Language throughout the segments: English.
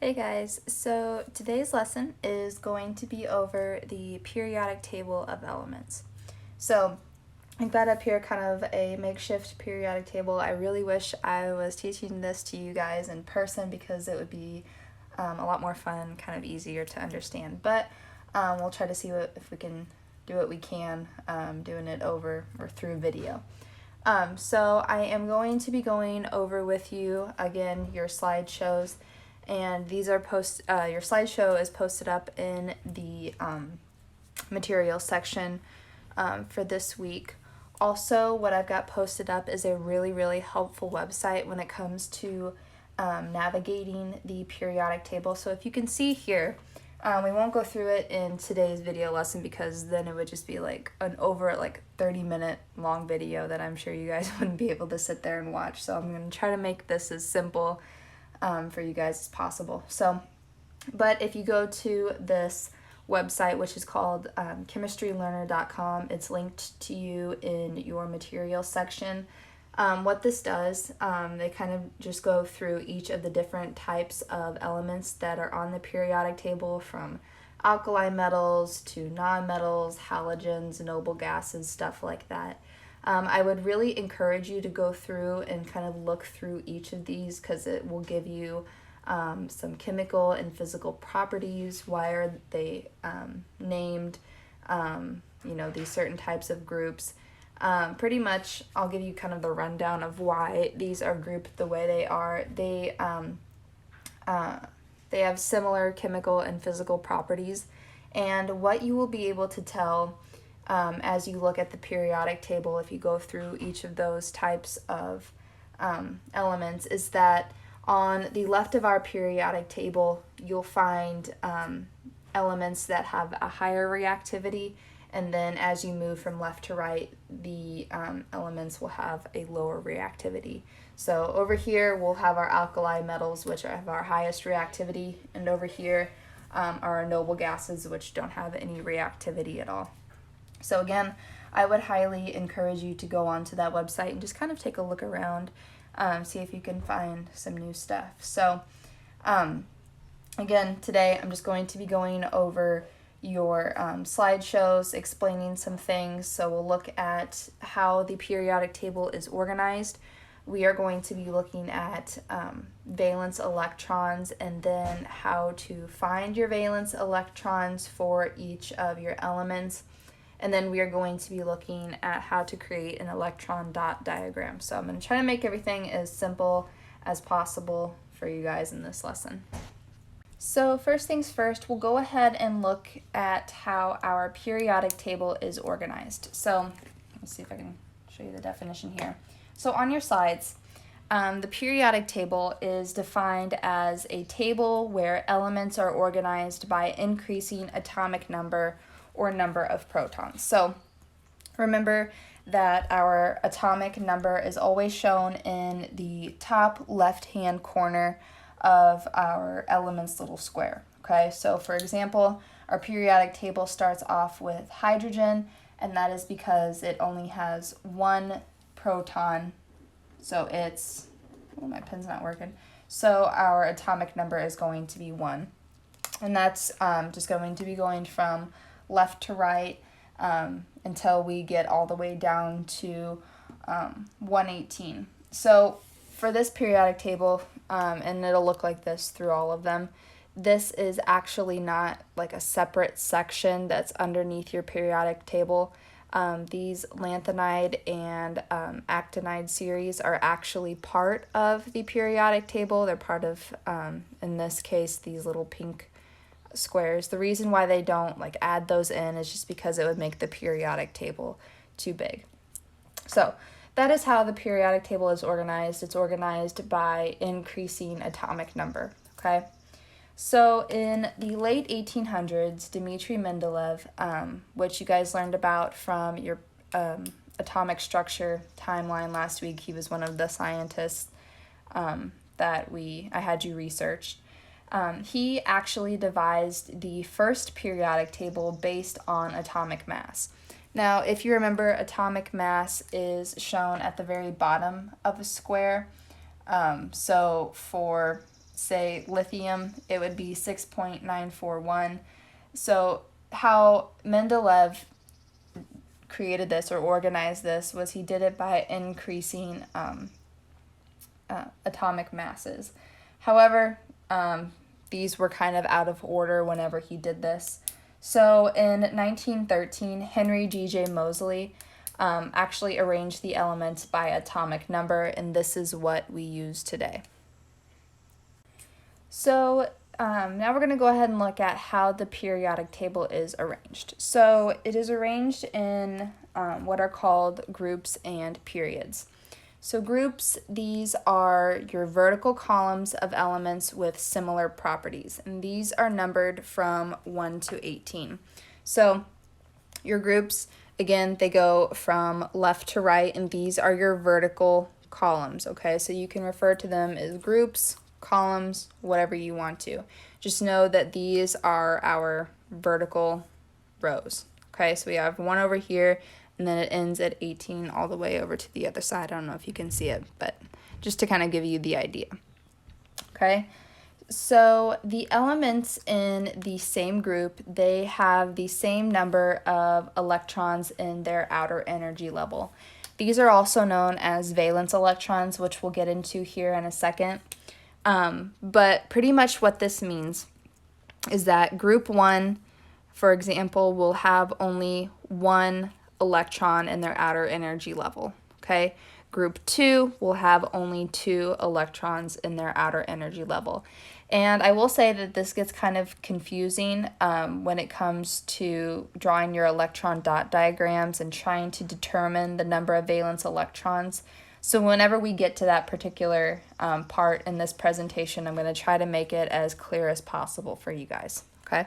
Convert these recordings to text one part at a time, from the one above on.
Hey guys, so today's lesson is going to be over the periodic table of elements. So I've got up here kind of a makeshift periodic table. I really wish I was teaching this to you guys in person because it would be a lot more fun, kind of easier to understand. But we'll try to see if we can do what we can doing it over or through video. So I am going to be going over with you again your slideshows, and these are your slideshow is posted up in the materials section for this week. Also, what I've got posted up is a really helpful website when it comes to navigating the periodic table. So if you can see here, we won't go through it in today's video lesson because then it would just be like an over 30-minute long video that I'm sure you guys wouldn't be able to sit there and watch. So I'm going to try to make this as simple for you guys as possible. So, but if you go to this website, which is called chemistrylearner.com, it's linked to you in your materials section. What this does, they kind of just go through each of the different types of elements that are on the periodic table, from alkali metals to nonmetals, halogens, noble gases, stuff like that. I would really encourage you to go through and kind of look through each of these because it will give you some chemical and physical properties. Why are they named, these certain types of groups. Pretty much, I'll give you kind of the rundown of why these are grouped the way they are. They have similar chemical and physical properties, and what you will be able to tell as you look at the periodic table, if you go through each of those types of elements, is that on the left of our periodic table, you'll find elements that have a higher reactivity, and then as you move from left to right, the elements will have a lower reactivity. So over here, we'll have our alkali metals, which have our highest reactivity, and over here are our noble gases, which don't have any reactivity at all. So again, I would highly encourage you to go onto that website and just kind of take a look around, see if you can find some new stuff. So again, today I'm just going to be going over your slideshows, explaining some things. So we'll look at how the periodic table is organized. We are going to be looking at valence electrons, and then how to find your valence electrons for each of your elements. And then we are going to be looking at how to create an electron dot diagram. So I'm going to try to make everything as simple as possible for you guys in this lesson. So first things first, we'll go ahead and look at how our periodic table is organized. So let's see if I can show you the definition here. So on your slides, the periodic table is defined as a table where elements are organized by increasing atomic number or number of protons. So remember that our atomic number is always shown in the top left-hand corner of our element's little square. Okay, so for example, our periodic table starts off with hydrogen, and that is because it only has one proton. So it's, oh, my pen's not working. So our atomic number is going to be 1. And that's just going to be going from left to right until we get all the way down to 118. So for this periodic table, and it'll look like this through all of them, this is actually not like a separate section that's underneath your periodic table. These lanthanide and actinide series are actually part of the periodic table. They're part of, in this case, these little pink squares. The reason why they don't add those in is just because it would make the periodic table too big. So that is how the periodic table is organized. It's organized by increasing atomic number, okay? So in the late 1800s, Dmitri Mendeleev, which you guys learned about from your atomic structure timeline last week, he was one of the scientists that I had you research. He actually devised the first periodic table based on atomic mass. Now, if you remember, atomic mass is shown at the very bottom of a square. So for say lithium, it would be 6.941. So how Mendeleev created this or organized this was he did it by increasing atomic masses. However, these were kind of out of order whenever he did this. So in 1913, Henry G.J. Moseley actually arranged the elements by atomic number, and this is what we use today. So now we're going to go ahead and look at how the periodic table is arranged. So it is arranged in what are called groups and periods. So groups, these are your vertical columns of elements with similar properties, and these are numbered from 1 to 18. So your groups, again, they go from left to right, and these are your vertical columns, okay? So you can refer to them as groups, columns, whatever you want to. Just know that these are our vertical rows, okay? So we have one over here, and then it ends at 18 all the way over to the other side. I don't know if you can see it, but just to kind of give you the idea, okay? So the elements in the same group, they have the same number of electrons in their outer energy level. These are also known as valence electrons, which we'll get into here in a second. But pretty much what this means is that group 1, for example, will have only 1 electron in their outer energy level, okay? Group 2 will have only 2 electrons in their outer energy level. And I will say that this gets kind of confusing when it comes to drawing your electron dot diagrams and trying to determine the number of valence electrons. So whenever we get to that particular part in this presentation, I'm going to try to make it as clear as possible for you guys, okay?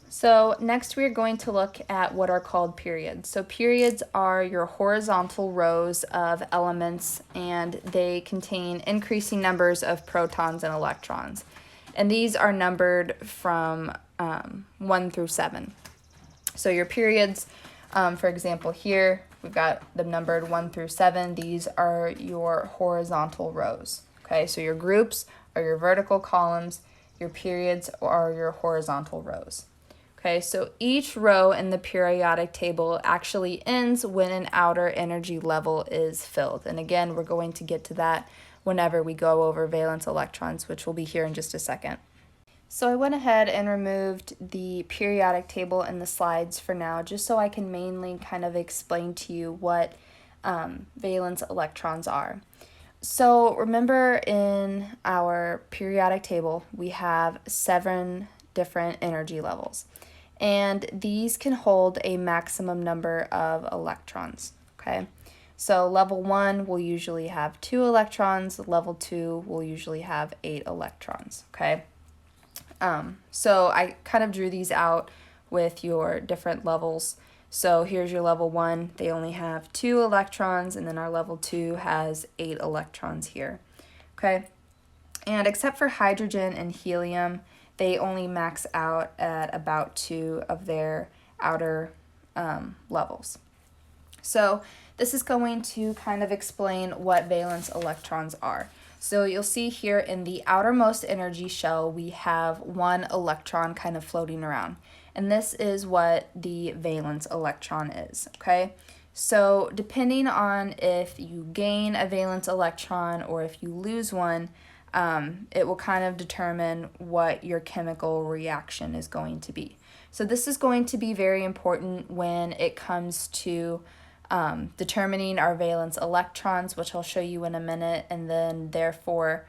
So next we're going to look at what are called periods. So periods are your horizontal rows of elements, and they contain increasing numbers of protons and electrons. And these are numbered from 1 through 7. So your periods, for example here, we've got them numbered 1 through 7. These are your horizontal rows. Okay, so your groups are your vertical columns, your periods are your horizontal rows. Okay, so each row in the periodic table actually ends when an outer energy level is filled. And again, we're going to get to that whenever we go over valence electrons, which will be here in just a second. So I went ahead and removed the periodic table in the slides for now, just so I can mainly kind of explain to you what valence electrons are. So remember, in our periodic table, we have 7 different energy levels, and these can hold a maximum number of electrons, okay? So level 1 will usually have 2 electrons, level 2 will usually have 8 electrons, okay? So I kind of drew these out with your different levels. So here's your level 1, they only have 2 electrons, and then our level 2 has 8 electrons here, okay? And except for hydrogen and helium, they only max out at about 2 of their outer levels. So this is going to kind of explain what valence electrons are. So you'll see here in the outermost energy shell, we have 1 electron kind of floating around. And this is what the valence electron is, okay? So depending on if you gain a valence electron or if you lose one, it will kind of determine what your chemical reaction is going to be. So this is going to be very important when it comes to determining our valence electrons, which I'll show you in a minute, and then therefore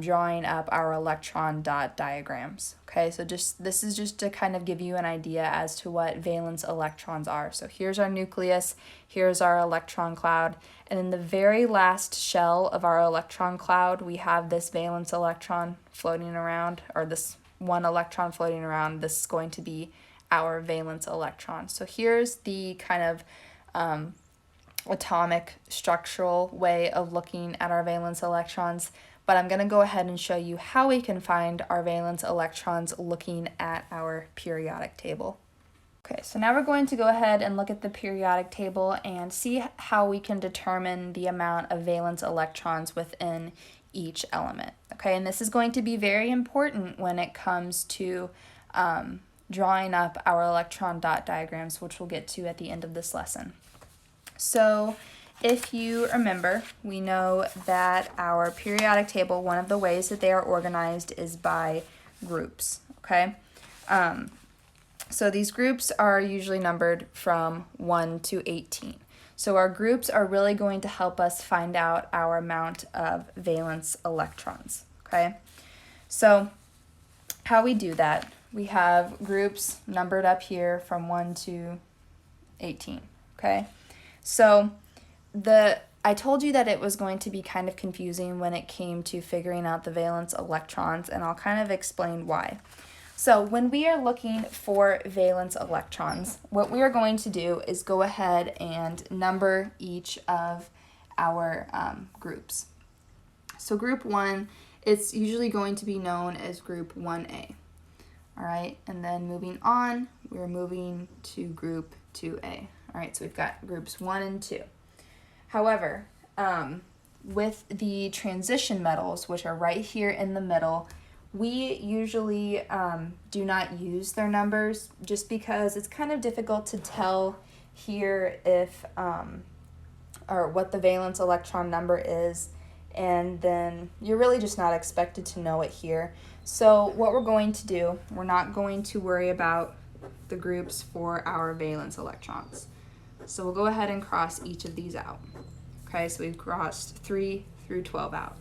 drawing up our electron dot diagrams. Okay, so this is just to kind of give you an idea as to what valence electrons are. So here's our nucleus, here's our electron cloud, and in the very last shell of our electron cloud, we have this valence electron floating around, or this 1 electron floating around. This is going to be our valence electron. So here's the kind of atomic structural way of looking at our valence electrons, but I'm going to go ahead and show you how we can find our valence electrons looking at our periodic table. Okay, so now we're going to go ahead and look at the periodic table and see how we can determine the amount of valence electrons within each element. Okay, and this is going to be very important when it comes to drawing up our electron dot diagrams, which we'll get to at the end of this lesson. So if you remember, we know that our periodic table, one of the ways that they are organized is by groups, okay? So these groups are usually numbered from 1 to 18. So our groups are really going to help us find out our amount of valence electrons, okay? So how we do that, we have groups numbered up here from 1 to 18, okay? So I told you that it was going to be kind of confusing when it came to figuring out the valence electrons, and I'll kind of explain why. So when we are looking for valence electrons, what we are going to do is go ahead and number each of our groups. So group 1, it's usually going to be known as group 1A. All right, and then moving on, we're moving to group 2A. All right, so we've got groups 1 and 2. However, with the transition metals, which are right here in the middle, we usually do not use their numbers just because it's kind of difficult to tell here if or what the valence electron number is, and then you're really just not expected to know it here. So what we're going to do, we're not going to worry about the groups for our valence electrons. So we'll go ahead and cross each of these out. Okay, so we've crossed 3 through 12 out.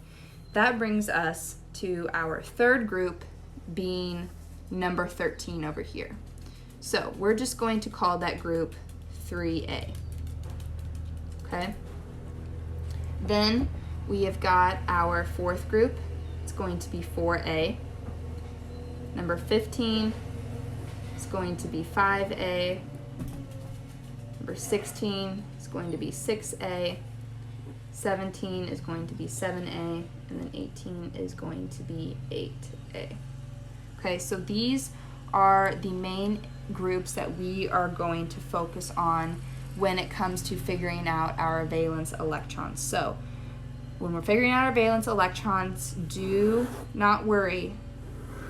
That brings us to our third group being number 13 over here. So we're just going to call that group 3A. Okay? Then we have got our fourth group. It's going to be 4A. Number 15 is going to be 5A. Number 16 is going to be 6A. 17 is going to be 7A, and then 18 is going to be 8A. Okay, so these are the main groups that we are going to focus on when it comes to figuring out our valence electrons. So when we're figuring out our valence electrons, do not worry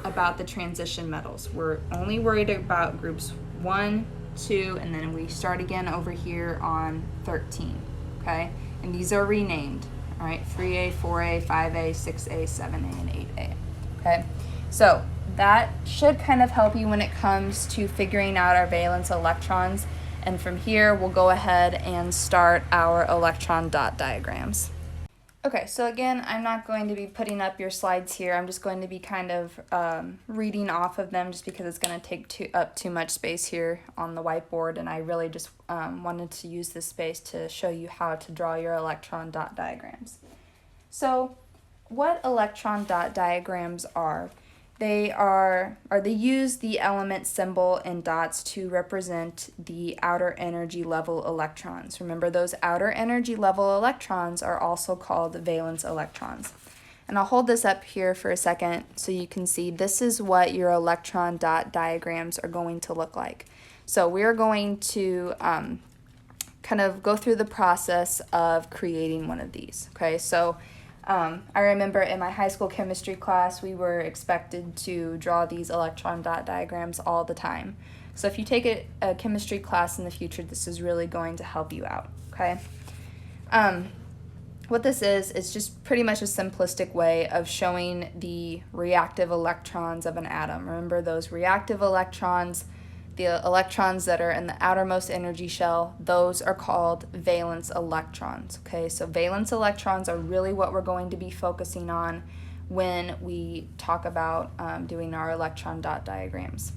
about the transition metals. We're only worried about groups 1, 2, and then we start again over here on 13, okay? And these are renamed, all right? 3A, 4A, 5A, 6A, 7A, and 8A, okay? So that should kind of help you when it comes to figuring out our valence electrons. And from here, we'll go ahead and start our electron dot diagrams. Okay, so again, I'm not going to be putting up your slides here. I'm just going to be kind of reading off of them just because it's going to take up too much space here on the whiteboard, and I really just wanted to use this space to show you how to draw your electron dot diagrams. So what electron dot diagrams are, they use the element symbol and dots to represent the outer energy level electrons. Remember, those outer energy level electrons are also called valence electrons. And I'll hold this up here for a second so you can see this is what your electron dot diagrams are going to look like. So we're going to kind of go through the process of creating one of these. Okay, so I remember in my high school chemistry class, we were expected to draw these electron dot diagrams all the time. So if you take a chemistry class in the future, this is really going to help you out, okay? What this is just pretty much a simplistic way of showing the reactive electrons of an atom. Remember those reactive electrons, the electrons that are in the outermost energy shell, those are called valence electrons, okay? So valence electrons are really what we're going to be focusing on when we talk about doing our electron dot diagrams.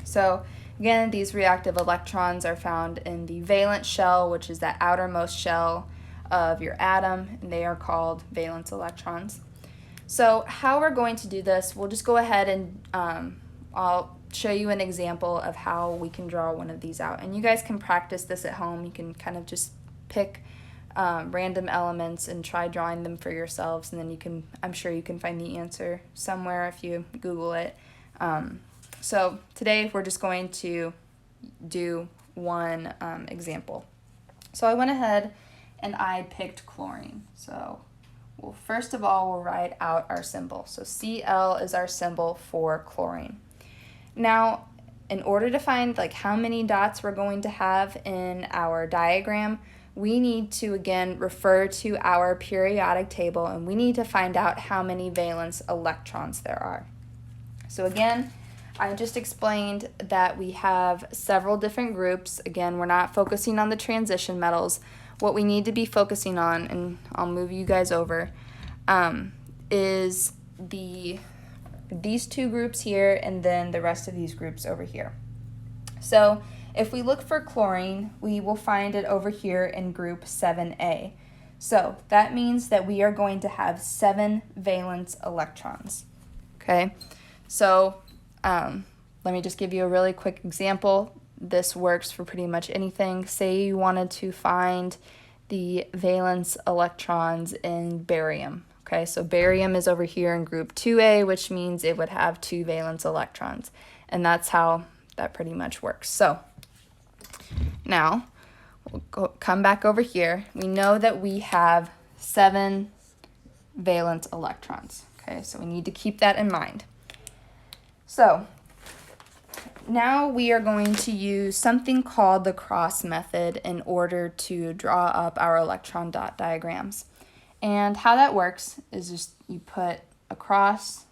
So again, these reactive electrons are found in the valence shell, which is that outermost shell of your atom, and they are called valence electrons. So how we're going to do this, we'll just go ahead and I'll show you an example of how we can draw one of these out. And you guys can practice this at home. You can kind of just pick random elements and try drawing them for yourselves, and then I'm sure you can find the answer somewhere if you Google it. So today we're just going to do one example. So I went ahead and I picked chlorine. So well, first of all, we'll write out our symbol. So Cl is our symbol for chlorine. Now, in order to find like how many dots we're going to have in our diagram, we need to again refer to our periodic table, and we need to find out how many valence electrons there are. So again, I just explained that we have several different groups. Again, we're not focusing on the transition metals. What we need to be focusing on, and I'll move you guys over, is these two groups here and then the rest of these groups over here. So if we look for chlorine, we will find it over here in group 7A. So that means that we are going to have 7 valence electrons. Okay, so let me just give you a really quick example. This works for pretty much anything. Say you wanted to find the valence electrons in barium. Okay, so barium is over here in group 2A, which means it would have 2 valence electrons. And that's how that pretty much works. So now we'll come back over here. We know that we have 7 valence electrons. Okay, so we need to keep that in mind. So now we are going to use something called the cross method in order to draw up our electron dot diagrams. And how that works is just you put a cross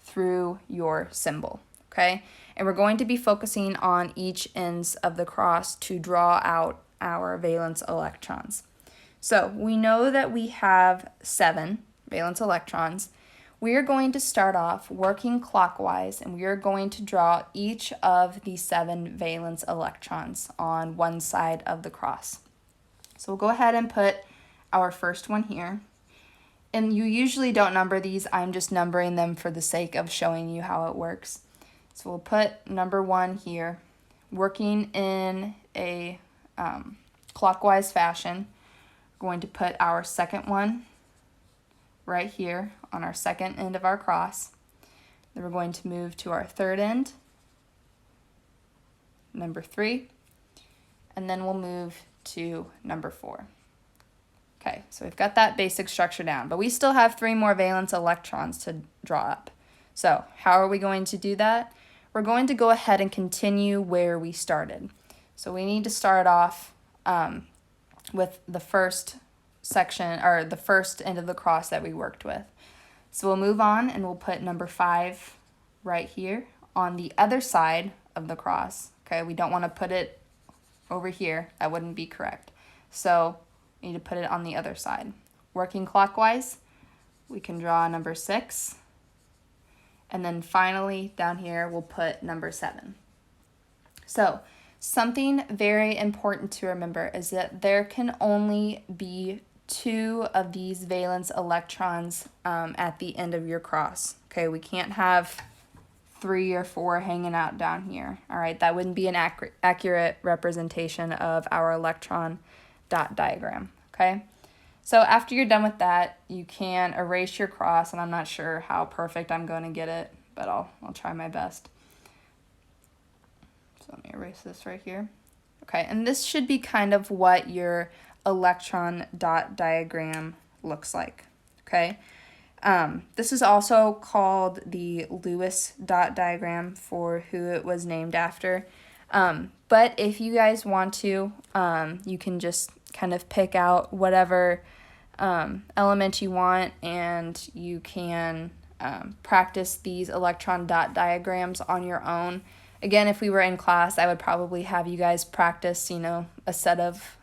through your symbol, okay? And we're going to be focusing on each ends of the cross to draw out our valence electrons. So we know that we have 7 valence electrons. We are going to start off working clockwise, and we are going to draw each of the 7 valence electrons on one side of the cross. So we'll go ahead and put our first one here. And you usually don't number these. I'm just numbering them for the sake of showing you how it works. So we'll put number 1 here, working in a clockwise fashion. We're going to put our second one right here on our second end of our cross. Then we're going to move to our third end, number 3, and then we'll move to number 4. Okay, so we've got that basic structure down, but we still have 3 more valence electrons to draw up. So how are we going to do that? We're going to go ahead and continue where we started. So we need to start off with the first section, or the first end of the cross that we worked with. So we'll move on and we'll put number 5 right here on the other side of the cross. Okay, we don't want to put it over here. That wouldn't be correct. So we need to put it on the other side. Working clockwise, we can draw number 6. And then finally down here we'll put number 7. So something very important to remember is that there can only be 2 of these valence electrons at the end of your cross. Okay, we can't have 3 or 4 hanging out down here. All right, that wouldn't be an accurate representation of our electron dot diagram. Okay, so after you're done with that, you can erase your cross, and I'm not sure how perfect I'm going to get it, but I'll try my best. So let me erase this right here. Okay, and this should be kind of what your electron dot diagram looks like. Okay, this is also called the Lewis dot diagram for who it was named after. But if you guys want to, you can just kind of pick out whatever element you want, and you can practice these electron dot diagrams on your own. Again, if we were in class, I would probably have you guys practice, a set of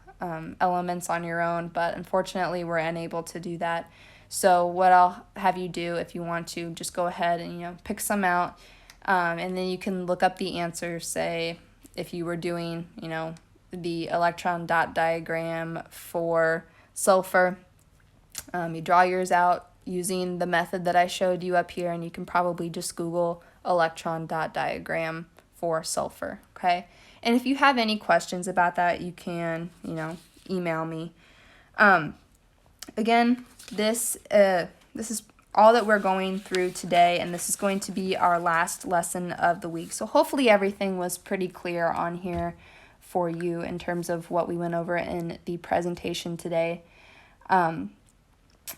elements on your own, but unfortunately we're unable to do that. So what I'll have you do, if you want to, just go ahead and pick some out, and then you can look up the answers. Say if you were doing the electron dot diagram for sulfur, you draw yours out using the method that I showed you up here, and you can probably just Google electron dot diagram for sulfur. Okay, and if you have any questions about that, you can email me. Again, this is all that we're going through today, and this is going to be our last lesson of the week. So hopefully everything was pretty clear on here for you in terms of what we went over in the presentation today.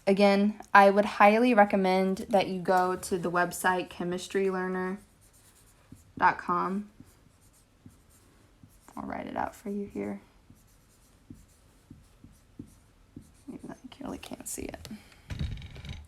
Again, I would highly recommend that you go to the website chemistrylearner.com. I'll write it out for you here. Maybe I really can't see it.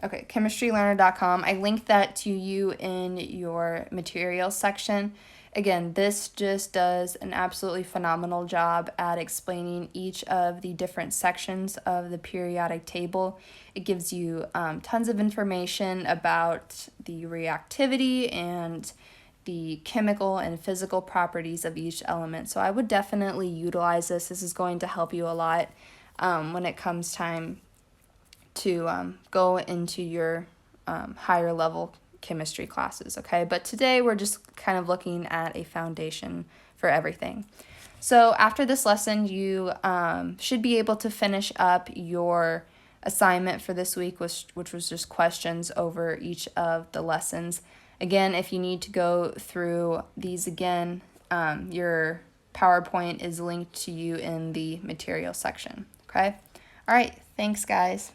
Okay, chemistrylearner.com. I linked that to you in your materials section. Again, this just does an absolutely phenomenal job at explaining each of the different sections of the periodic table. It gives you tons of information about the reactivity and the chemical and physical properties of each element. So I would definitely utilize this. This is going to help you a lot when it comes time to go into your higher level chemistry classes, okay? But today we're just kind of looking at a foundation for everything. So after this lesson, you should be able to finish up your assignment for this week, which was just questions over each of the lessons. Again, if you need to go through these again, your PowerPoint is linked to you in the material section, okay? All right, thanks guys.